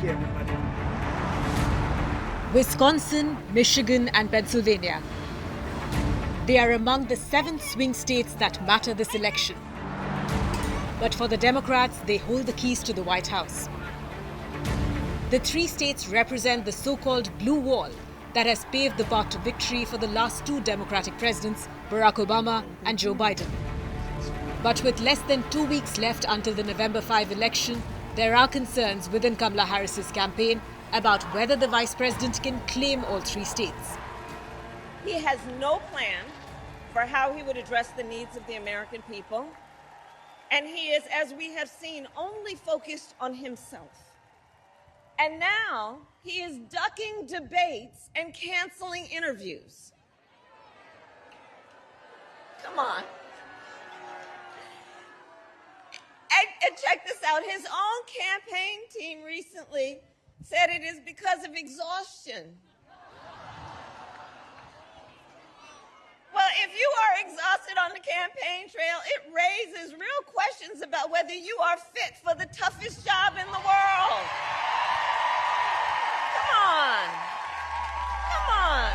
Thank you, everybody. Wisconsin, Michigan, and Pennsylvania. They are among the 7 swing states that matter this election. But for the Democrats, they hold the keys to the White House. The 3 states represent the so-called blue wall that has paved the path to victory for the last 2 Democratic presidents, Barack Obama and Joe Biden. But with less than 2 weeks left until the November 5 election, there are concerns within Kamala Harris's campaign about whether the vice president can claim all 3 states. He has no plan for how he would address the needs of the American people. And he is, as we have seen, only focused on himself. And now he is ducking debates and canceling interviews. Come on. And check this out. His own campaign team recently said it is because of exhaustion. Well, if you are exhausted on the campaign trail, it raises real questions about whether you are fit for the toughest job in the world. Come on. Come on.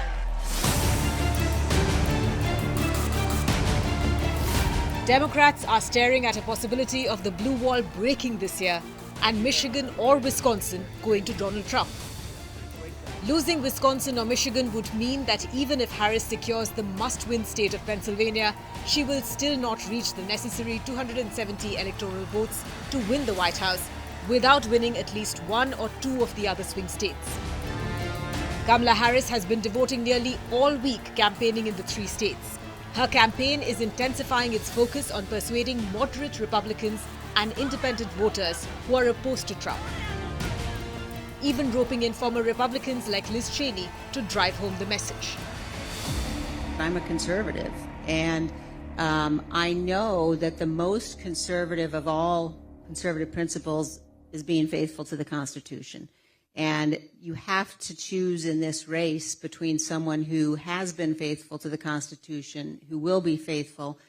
Democrats are staring at a possibility of the blue wall breaking this year and Michigan or Wisconsin going to Donald Trump. Losing Wisconsin or Michigan would mean that even if Harris secures the must-win state of Pennsylvania, she will still not reach the necessary 270 electoral votes to win the White House without winning at least 1 or 2 of the other swing states. Kamala Harris has been devoting nearly all week campaigning in the 3 states. Her campaign is intensifying its focus on persuading moderate Republicans and independent voters who are opposed to Trump, even roping in former Republicans like Liz Cheney to drive home the message. I'm a conservative, and I know that the most conservative of all conservative principles is being faithful to the Constitution. And you have to choose in this race between someone who has been faithful to the Constitution, who will be faithful,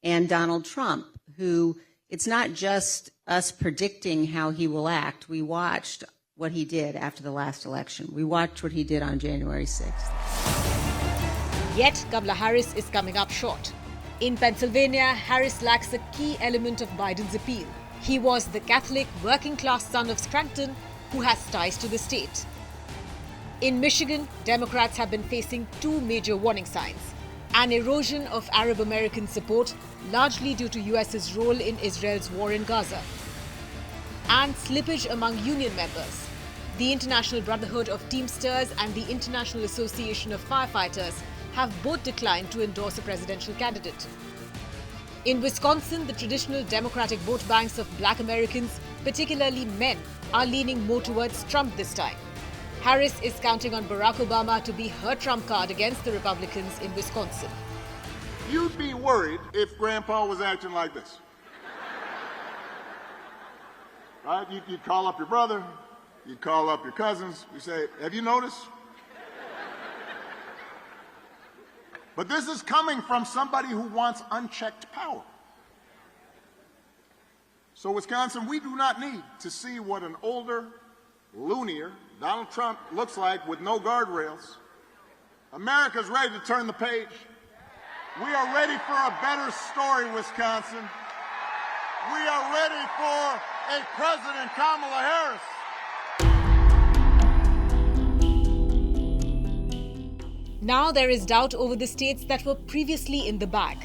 and Donald Trump, who it's not just us predicting how he will act. We watched what he did after the last election. We watched what he did on January 6th. Yet, Kamala Harris is coming up short. In Pennsylvania, Harris lacks a key element of Biden's appeal. He was the Catholic working-class son of Scranton who has ties to the state. In Michigan, Democrats have been facing 2 major warning signs: an erosion of Arab American support, largely due to US's role in Israel's war in Gaza, and slippage among union members. The International Brotherhood of Teamsters and the International Association of Firefighters have both declined to endorse a presidential candidate. In Wisconsin, the traditional Democratic vote banks of Black Americans, particularly men, are leaning more towards Trump this time. Harris is counting on Barack Obama to be her trump card against the Republicans in Wisconsin. You'd be worried if Grandpa was acting like this. Right? You'd call up your brother, you'd call up your cousins, you say, have you noticed? But this is coming from somebody who wants unchecked power. So, Wisconsin, we do not need to see what an older, loonier Donald Trump looks like with no guardrails. America's ready to turn the page. We are ready for a better story, Wisconsin. We are ready for a President Kamala Harris. Now there is doubt over the states that were previously in the bag.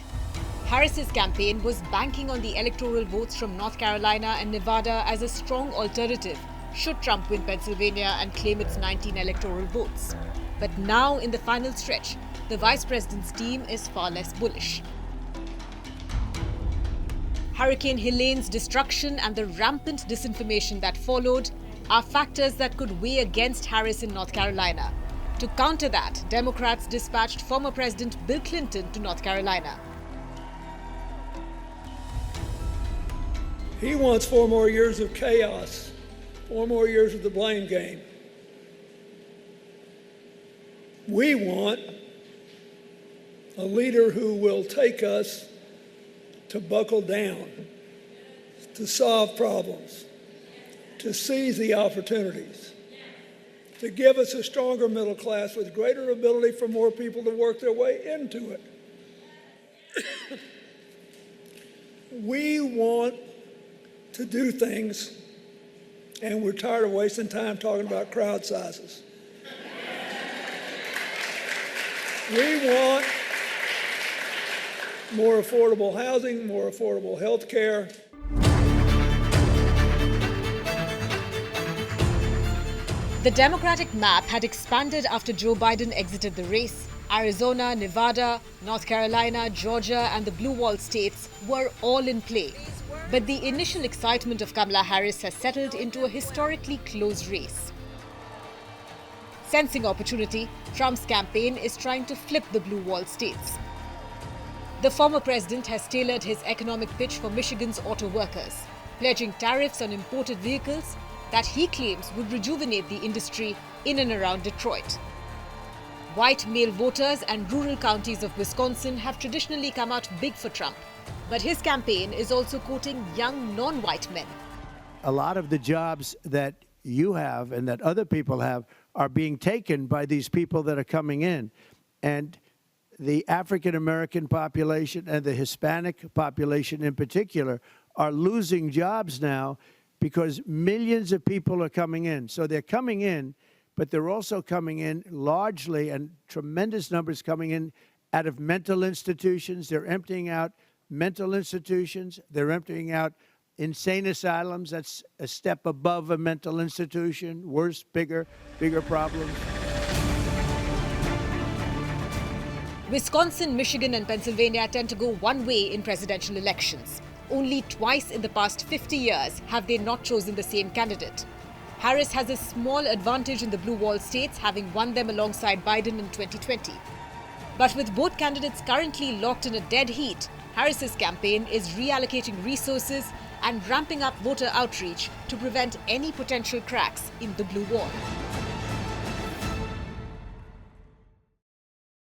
Harris's campaign was banking on the electoral votes from North Carolina and Nevada as a strong alternative should Trump win Pennsylvania and claim its 19 electoral votes. But now, in the final stretch, the vice president's team is far less bullish. Hurricane Helene's destruction and the rampant disinformation that followed are factors that could weigh against Harris in North Carolina. To counter that, Democrats dispatched former President Bill Clinton to North Carolina. He wants 4 more years of chaos, 4 more years of the blame game. We want a leader who will take us to buckle down, to solve problems, to seize the opportunities, to give us a stronger middle class with greater ability for more people to work their way into it. We want to do things, and we're tired of wasting time talking about crowd sizes. We want more affordable housing, more affordable health care. The Democratic map had expanded after Joe Biden exited the race. Arizona, Nevada, North Carolina, Georgia, and the Blue Wall states were all in play. But the initial excitement of Kamala Harris has settled into a historically close race. Sensing opportunity, Trump's campaign is trying to flip the Blue Wall states. The former president has tailored his economic pitch for Michigan's auto workers, pledging tariffs on imported vehicles that he claims would rejuvenate the industry in and around Detroit. White male voters and rural counties of Wisconsin have traditionally come out big for Trump, but his campaign is also quoting young non-white men. A lot of the jobs that you have and that other people have are being taken by these people that are coming in. And the African-American population and the Hispanic population in particular are losing jobs now because millions of people are coming in. So they're coming in, but they're also coming in largely, and tremendous numbers coming in out of mental institutions. They're emptying out mental institutions. They're emptying out insane asylums. That's a step above a mental institution. Worse, bigger problems. Wisconsin, Michigan, and Pennsylvania tend to go one way in presidential elections. Only twice in the past 50 years have they not chosen the same candidate. Harris has a small advantage in the Blue Wall states, having won them alongside Biden in 2020. But with both candidates currently locked in a dead heat, Harris's campaign is reallocating resources and ramping up voter outreach to prevent any potential cracks in the Blue Wall.